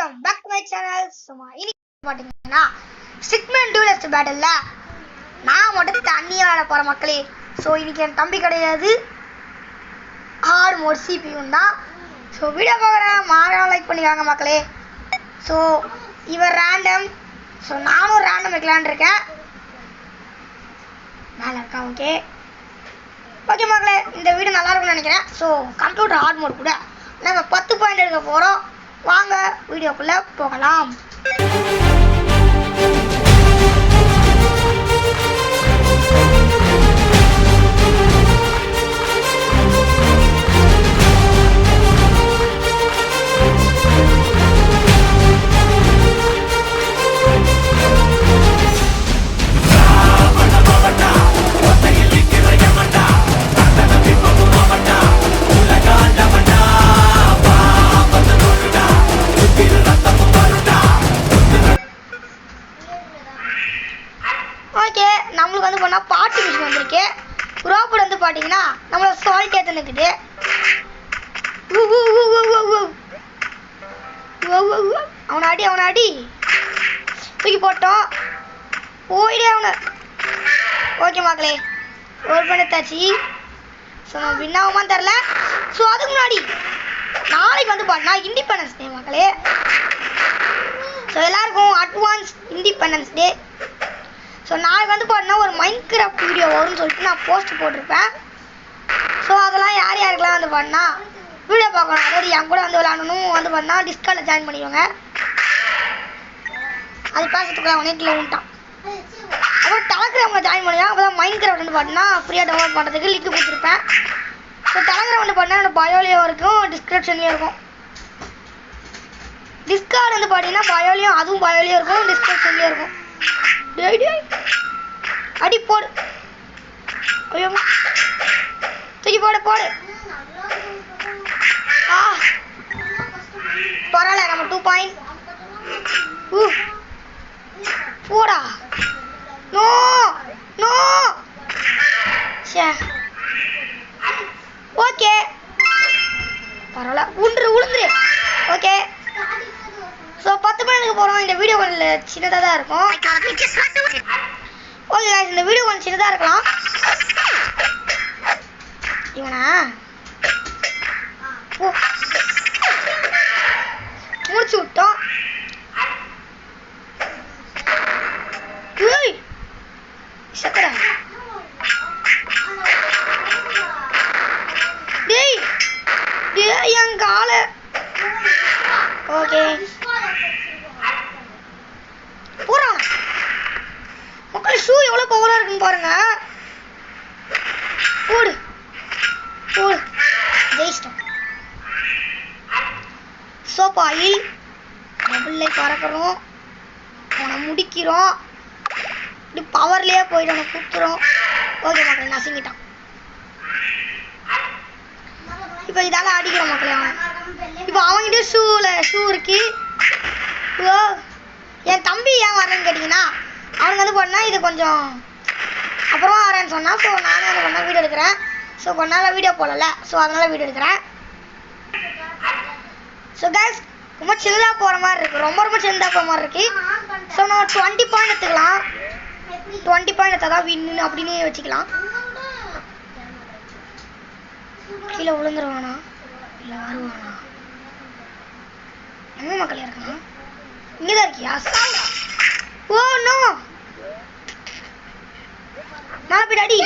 Welcome back to my channel. இன்னைக்கு பாத்தீங்கன்னா Stickmin டூலஸ்ட் பேட்டில்ல நான் மட்டும் தண்ணி விளையாட போற மக்களே. ஸோ இன்னைக்கு என் தம்பி கிடையாது, ஹார்ட் மோட் சிபியும் தான். ஸோ வீடியோ பார்க்குறேன், மாறாக லைக் பண்ணிக்காங்க மக்களே. ஸோ இவர் ரேண்டம், ஸோ நானும் ரேண்டம் வைக்கலான் இருக்கேன். மேலே இருக்கா? ஓகே ஓகே மக்களே, இந்த வீடியோ நல்லா இருக்கும்னு நினைக்கிறேன். ஸோ கம்ப்யூட்டர் ஹார்ட் மோட் கூட நம்ம 10 பாயிண்ட் எடுக்க போகிறோம். வாங்க வீடியோக்குள்ள போகலாம். ஓகே, நம்மளுக்கு வந்து பண்ணால் பாட்டு மிஷின் வந்திருக்கு. ரோபோட் வந்து பார்த்தீங்கன்னா நம்மளோட சால்ட் ஏற்றுனுக்குது. அவனை அடி தூக்கி போட்டோம், போயிடே அவனை. ஓகே மக்களே, ஒரு பண்ணத்தாச்சு. ஸோ நம்ம வின்னாகுமான்னு தெரில. ஸோ அதுக்கு முன்னாடி நாளைக்கு வந்து பார்த்தீங்கன்னா இண்டிபெண்டன்ஸ் டே மக்களே. ஸோ எல்லாருக்கும் அட்வான்ஸ் இண்டிபெண்டன்ஸ் டே. ஸோ நாளைக்கு வந்து பார்த்தீங்கன்னா ஒரு மைன்கிராஃப்ட் வீடியோ வரும்னு சொல்லிட்டு நான் போஸ்ட் போட்டிருப்பேன். ஸோ அதெல்லாம் யார் யாருக்கெல்லாம் வந்து பண்ணா வீடியோ பார்க்கணும், அதாவது என் கூட வந்து விளாடணும் வந்து பண்ணா டிஸ்கார்டில் ஜாயின் பண்ணிடுவாங்க. அது பேசுறதுக்குலாம் உடனே கீழே விட்டான். அப்புறம் டெலகிராமில் ஜாயின் பண்ணியா, அப்போ தான் மைன்கிராஃப்ட் வந்து பார்த்தீங்கன்னா ஃப்ரீயாக டவுன்லோட் பண்ணுறதுக்கு லிங்க் கொடுத்துருப்பேன். ஸோ டெலகிராம் வந்து பார்த்தீங்கன்னா என்னோட பயோலையும் இருக்கும், டிஸ்கிரிப்ஷன்லேயும் இருக்கும். டிஸ்கார்டு வந்து பார்த்தீங்கன்னா பயோலையும், அதுவும் பயோலையும் இருக்கும், டிஸ்கிரிப்ஷன்லேயும் இருக்கும். அடி போடு, ஐயோ தூக்கி போடு பரவாயில்ல, நம்ம 2 பாயிண்ட் போடா. நோ நோ ஓகே பரவாயில்ல, உளுந்துரு. ஓகே, ஸோ 10 பாயிண்ட்டுக்கு போகிறோம். இந்த வீடியோ கொஞ்சம் சின்னதாக தான் இருக்கும். ஓகே guys, இந்த வீடியோ கொஞ்சம் சின்னதாக இருக்கலாம். இவனா முடிச்சு விட்டோம். சக்கரா டேய் என் கால. ஓகே போறான் மக்கள். ஷூ எவ்வளவு பவரா இருக்குன்னு பாருங்க. போடு ஜெயிச்சிட்டோம். சோப்பாயில் டபுள்லை பறக்கிறோம், அவனை முடிக்கிறோம், இப்படி பவர்லேயே போயிட்டு அவனை குத்துறோம். ஓகே மக்கள், நசுங்கிட்டான். இப்போ இதால அடிக்கிறோம் மக்களே. அவன் இப்போ அவன்கிட்ட ஷூ இருக்கு. என் தம்பி ஏன் வரேன்னு கேட்டிங்கன்னா, அவனுக்கு வந்து பண்ணால் இது கொஞ்சம் அப்புறமா வரேன்னு சொன்னால், ஸோ நானும் அதை கொஞ்ச வீடியோ எடுக்கிறேன். ஸோ கொஞ்ச நாள் வீடியோ போடல, ஸோ அதனால் வீடியோ எடுக்கிறேன். ஸோ கைஸ், ரொம்ப சின்னதாக போகிற மாதிரி இருக்குது, ரொம்ப சின்னதாக போகிற மாதிரி இருக்குது. ஸோ நம்ம 20 பாயிண்ட் எடுத்துக்கலாம். 20 பாயிண்ட் எடுத்தால் தான் வின்னு அப்படின்னு வச்சுக்கலாம். கீழே விழுந்துருவானா இல்லை வருவானா? எங்கே மக்கள் இருக்கான்? இங்கே தான் இருக்கியா? ஓ நோ, மேலே போய்ட்டு அடி.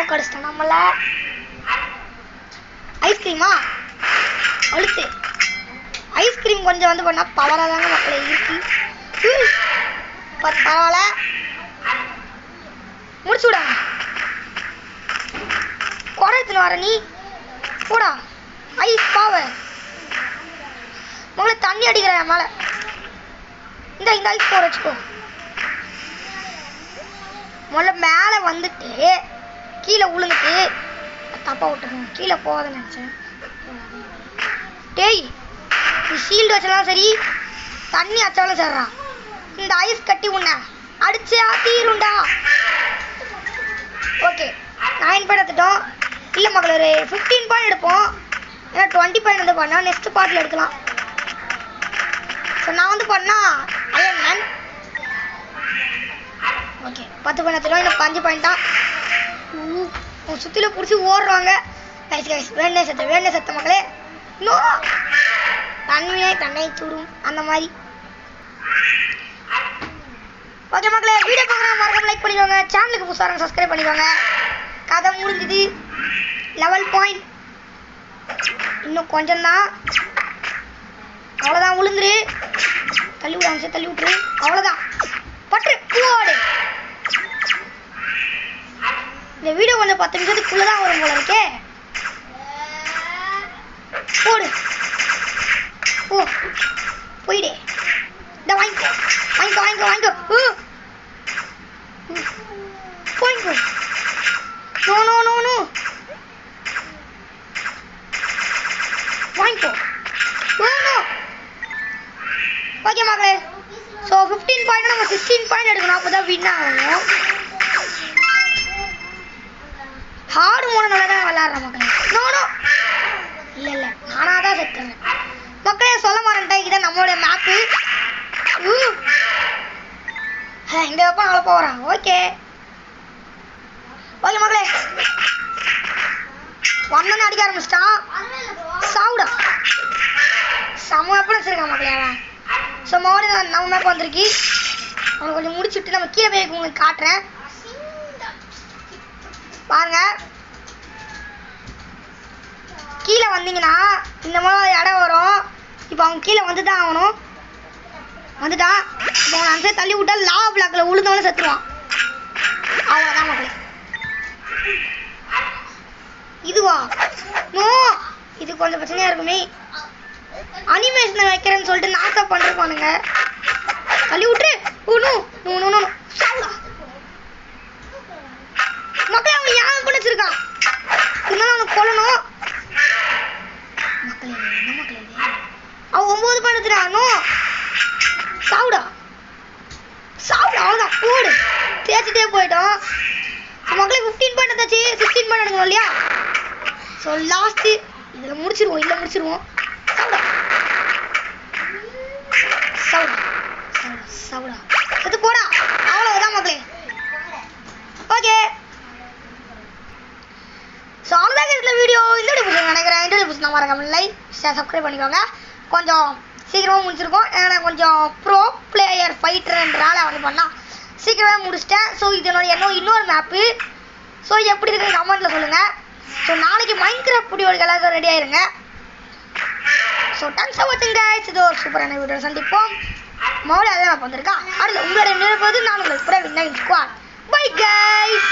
கடிச்சிட்டோம் நம்மள. ஐஸ்கிரீமா அழுத்து. ஐஸ்கிரீம் கொஞ்சம் வந்து பண்ணா பவராக தாங்க மக்களை இருக்கு. பரவாயில்ல, முடிச்சு விடாங்க. குறையத்துல வர நீ போடா. ஐஸ் பாவ மக்களை தண்ணி அடிக்கிற மேல. இந்த ஐஸ் போட வச்சுக்கோ. முதல்ல மேலே வந்துட்டு கீழே உளுந்துட்டு தப்பா விட்டுருக்கோம். கீழே போகாதுன்னு நினச்சேன். டேய், நீ ஷீல்டு வச்சாலும் சரி, தண்ணி வச்சாலும் சரிடா, இந்த ஐஸ் கட்டி உன்ன அடிச்சு ஆத்திருண்டா. ஓகே, 9 பாயிண்ட் எடுத்துட்டோம். இல்லை மக்கள், ஒரு 15 பாயிண்ட் எடுப்போம். ஏன்னா 20 பாயிண்ட் வந்து பண்ணால் நெக்ஸ்ட் பார்ட்டில் எடுக்கலாம். ஸோ நான் வந்து பண்ணா அயன் மேன். ஓகே 10 பாயிண்ட் எடுத்துட்டோம். இன்னும் 5 பாயிண்ட் தான். சுற்றில பிடிச்சி ஓடுறாங்க. கைஸ் வேணே செத்த மக்களே. இன்னும் தன்மையை தன்னை சுடும் அந்த மாதிரி. ஓகே மக்களே, வீடியோ பார்க்குறவங்க மறக்காம லைக் பண்ணிக்கோங்க. சேனலுக்கு புதுசாக சப்ஸ்கிரைப் பண்ணிக்கோங்க. கதை முடிஞ்சுது. லெவல் பாயிண்ட் இன்னும் கொஞ்சம் தான். அவ்வளோதான், விழுந்துரு. தள்ளி விடாம தள்ளி விட்டுரு. அவ்வளோதான், பட்டு போடு. இந்த வீடியோ கொஞ்சம் 10 நிமிஷத்துக்குள்ளே தான் வரும் போல இருக்கே. போடு ஓ போயிடு. இந்த வாங்கிக்கோ வாங்கிக்கோ வாங்கிக்கோ வாங்கிக்கோ வாங்கிக்கோ. நோ நோ நோ நோ வாங்கிக்கோ. ஓகே மக்களே, ஸோ 15 பாயிண்ட் நம்ம 16 பாயிண்ட் எடுக்கணும். அப்போ தான் வின் ஆகணும். ஹார்டு மூணு நல்லா தான் விளாட்றேன் மக்களே. நோ இல்லை நானாக தான் செத்துறேன் மக்களே. சொல்ல மாட்டேன், இதான் நம்மளுடைய மேப்பு. இந்த வெப்பம் நல்லா போகிறான். ஓகே ஓகே மக்களே, வந்தோன்னு அடிக்க ஆரம்பிச்சிட்டான். சாவுடா, செம்ம வெப்பம் வச்சிருக்கான் மக்களே அவன். ஸோ மறுபடியும் நம்ம மேப் வந்திருக்கு. அவனை கொஞ்சம் முடிச்சுட்டு நம்ம கீழே போய் உங்களுக்கு காட்டுறேன் பாருங்க. கீழே வந்தீங்கன்னா இந்த மாதிரி இடம் வரும். இப்போ அவங்க கீழே வந்து தான் ஆகணும். வந்துட்டான். இப்போ அவனை அந்த தள்ளி விட்டா லாவா பிளாக்கில் உளுந்தவனே செத்துருவான். அவ்வளோதான் மக்களே. இதுவா நோ, இது கொஞ்சம் பிரச்சனையாக இருக்குமே. அனிமேஷனை வைக்கிறேன்னு சொல்லிட்டு நாசம் பண்ணிருப்பானுங்க. தள்ளி விட்டுரு. மக்களே அவன் யாரும் பண்ணிச்சிருக்கான். இருந்தாலும் அவனுக்கு கொல்லணும் மக்களே. என்ன மக்களே அவன் 9 பண்ணுறானோ. சாவுடா சாவுடா. அவ்வளோதான், போடு. தேய்ச்சிட்டே போயிட்டோம் மக்களே. 15 பாயிண்ட் தாச்சு. 16 பாயிண்ட் எடுக்கணும் இல்லையா? ஸோ லாஸ்ட்டு இதில் முடிச்சிருவோம். இல்லை முடிச்சிருவோம். சாவுடா சாவுடா சாவுடா சாவுடா அது போடா. அவ்வளோதான் மக்களே. ஓகே ஸோ அவ்வளோதான் இந்த வீடியோ. இந்த வீடியோ பிடிச்சி நினைக்கிறேன். இந்த வீடியோ பிடிச்சி மறக்காம லைக் ஷேர் சப்ஸ்கிரைப் பண்ணிக்கோங்க. கொஞ்சம் சீக்கிரமாக முடிச்சிருக்கோம். ஏன்னா கொஞ்சம் ப்ரோ பிளேயர் ஃபைட்டர்ன்றால வந்து பண்ணால் சீக்கிரமே முடிச்சிட்டேன். ஸோ இதனோட இன்னொரு மேப்பு. ஸோ எப்படி இருக்குன்னு கமெண்ட்டில் சொல்லுங்கள். ஸோ நாளைக்கு மைன்கிராஃப்ட் வீடியோக்கு எல்லாரும் ரெடி ஆயிருங்க. ஸோ தேங்க்ஸ் ஃபார் வாட்சிங் கைஸ். இது ஒரு சூப்பரான வீடியோ சந்திப்போம். மறுபடியும் அதே நான் வந்திருக்கா. அடுத்து உங்களுடைய நினைப்பது நான் உங்களுக்கு பிரவீன் ஸ்குவாட். Bye guys.